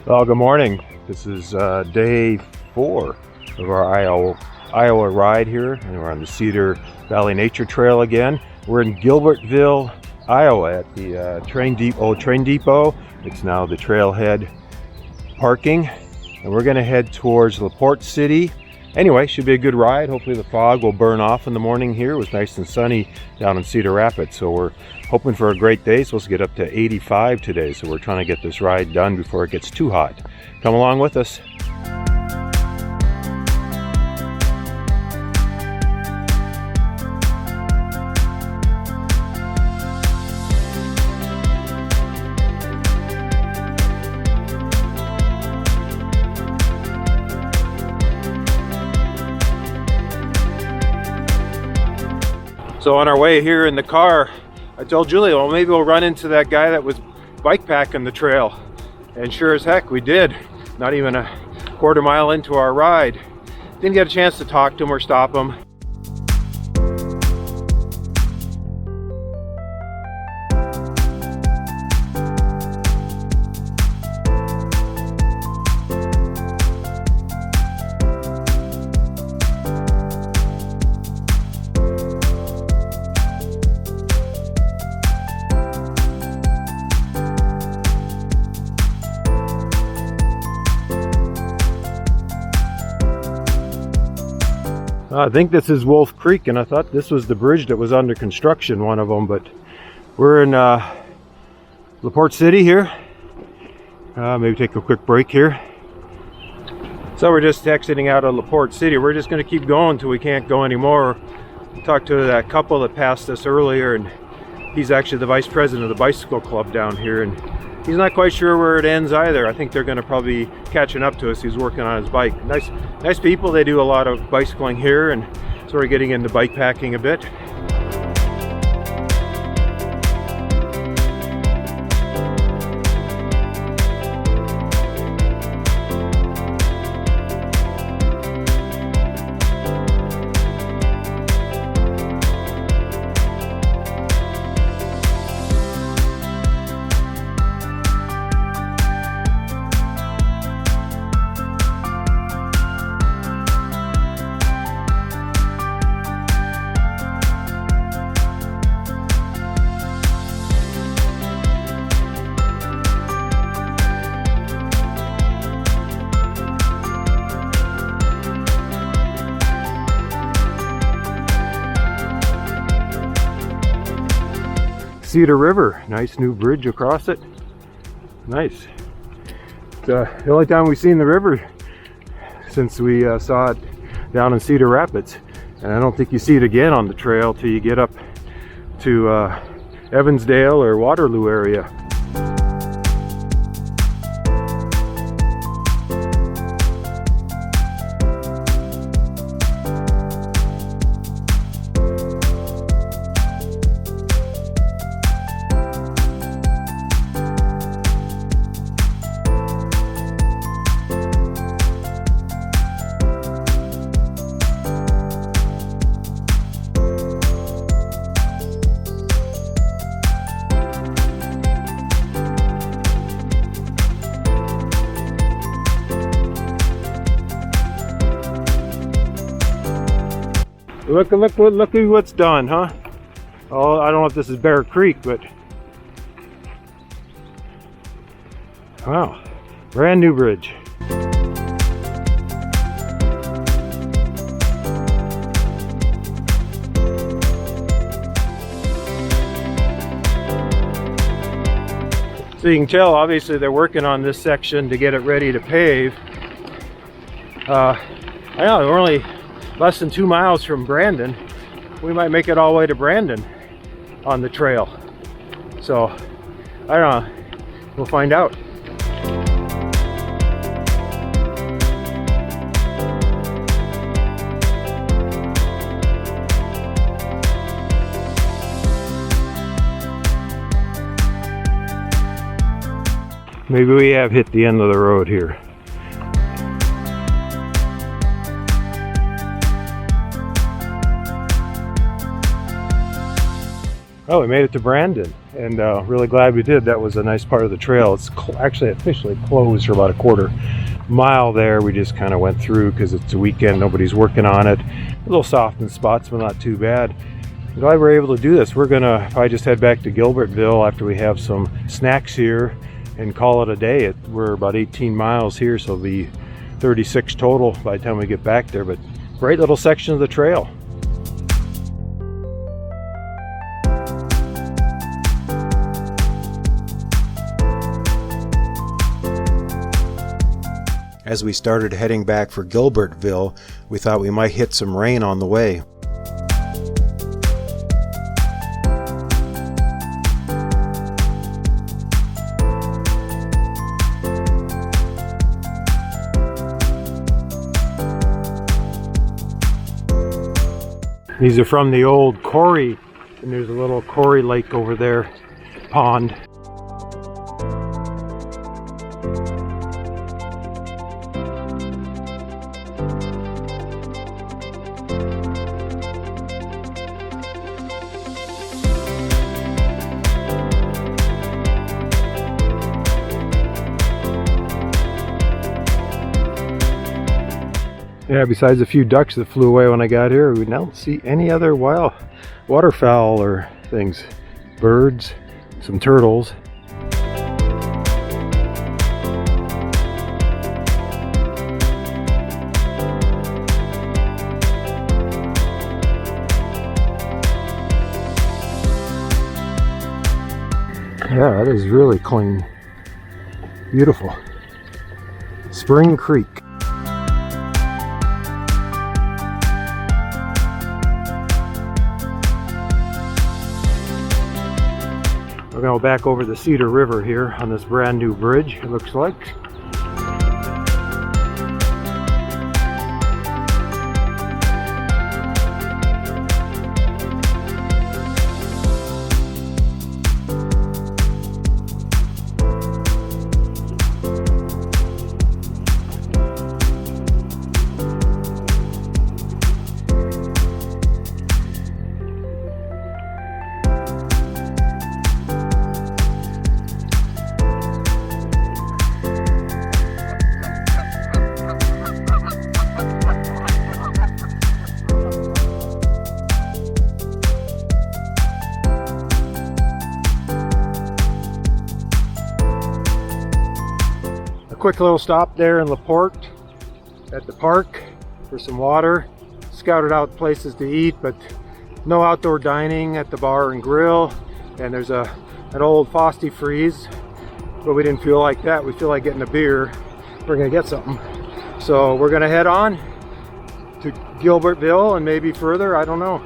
Well, good morning. This is day 4 of our Iowa ride here, and we're on the Cedar Valley Nature Trail again. We're in Gilbertville, Iowa at the train depot. It's now the trailhead parking, and we're going to head towards Porte City. Anyway, should be a good ride. Hopefully the fog will burn off in the morning here. It was nice and sunny down in Cedar Rapids, so we're hoping for a great day. It's supposed to get up to 85 today, so we're trying to get this ride done before it gets too hot. Come along with us. So on our way here in the car, I told Julie, well, maybe we'll run into that guy that was bike packing the trail. And sure as heck, we did. Not even a quarter mile into our ride. Didn't get a chance to talk to him or stop him. I think this is Wolf Creek, and I thought this was the bridge that was under construction, one of them, but we're in Porte City here. Maybe take a quick break here. So we're just exiting out of Porte City. We're just going to keep going until we can't go anymore. I talked to that couple that passed us earlier, and he's actually the vice president of the bicycle club down here, and he's not quite sure where it ends either. I think they're going to probably be catching up to us. He's working on his bike. Nice people. They do a lot of bicycling here, and sort of getting into bike packing a bit. Cedar River, nice new bridge across it. Nice. It's the only time we've seen the river since we saw it down in Cedar Rapids, and I don't think you see it again on the trail till you get up to Evansdale or Waterloo area. Look at what's done, huh? Oh, I don't know if this is Bear Creek, but wow, brand new bridge. So you can tell, obviously, they're working on this section to get it ready to pave. I know we're only less than 2 miles from Brandon. We might make it all the way to Brandon on the trail. So, I don't know. We'll find out. Maybe we have hit the end of the road here. Oh, we made it to Brandon, and really glad we did. That was a nice part of the trail. It's actually officially closed for about a quarter mile there. We just kind of went through because it's a weekend, nobody's working on it. A little soft in spots, but not too bad. I'm glad we're able to do this. We're gonna probably just head back to Gilbertville after we have some snacks here and call it a day. We're about 18 miles here, so it'll be 36 total by the time we get back there, but great little section of the trail. As we started heading back for Gilbertville, we thought we might hit some rain on the way. These are from the old quarry, and there's a little quarry lake over there, pond. Yeah, besides a few ducks that flew away when I got here, we don't see any other wild waterfowl or things. Birds, some turtles. Yeah, that is really clean. Beautiful. Spring Creek. We're going to go back over the Cedar River here on this brand new bridge, it looks like. Quick little stop there in Porte at the park for some water. Scouted out places to eat, but no outdoor dining at the bar and grill. And there's an old Frosty freeze, but we didn't feel like that. We feel like getting a beer. We're gonna get something. So we're gonna head on to Gilbertville and maybe further, I don't know.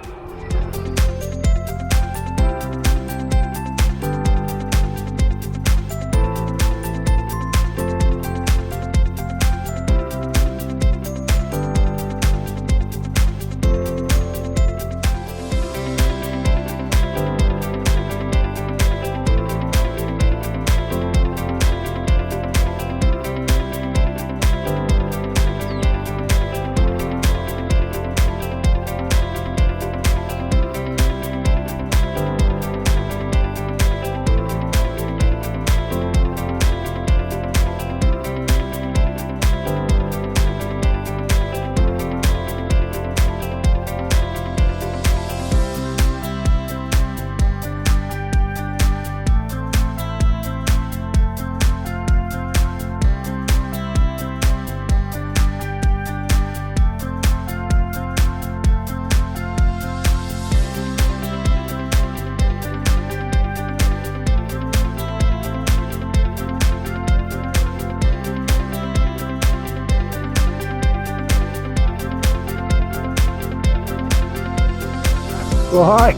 Well, hi.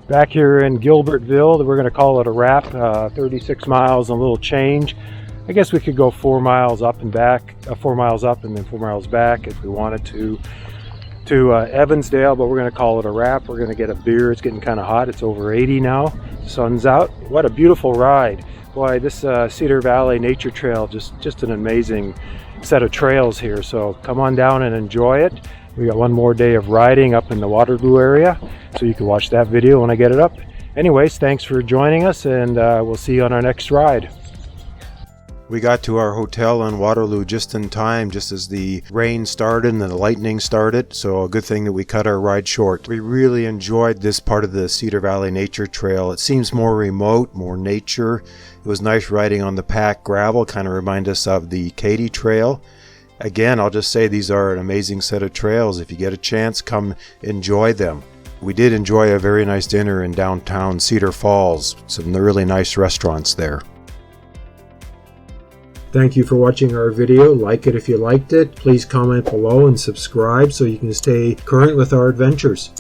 Back here in Gilbertville, we're going to call it a wrap. 36 miles and a little change. I guess we could go 4 miles up and back, 4 miles up and then 4 miles back if we wanted to Evansdale, but we're going to call it a wrap. We're going to get a beer. It's getting kind of hot. It's over 80 now. The sun's out. What a beautiful ride. Boy, this Cedar Valley Nature Trail, just an amazing set of trails here. So come on down and enjoy it. We got one more day of riding up in the Waterloo area, so you can watch that video when I get it up. Anyways, thanks for joining us, and we'll see you on our next ride. We got to our hotel in Waterloo just in time, just as the rain started and the lightning started, so a good thing that we cut our ride short. We really enjoyed this part of the Cedar Valley Nature Trail. It seems more remote, more nature. It was nice riding on the packed gravel, kind of remind us of the Katy Trail. Again, I'll just say these are an amazing set of trails. If you get a chance, come enjoy them. We did enjoy a very nice dinner in downtown Cedar Falls, some really nice restaurants there. Thank you for watching our video. Like it if you liked it. Please comment below and subscribe so you can stay current with our adventures.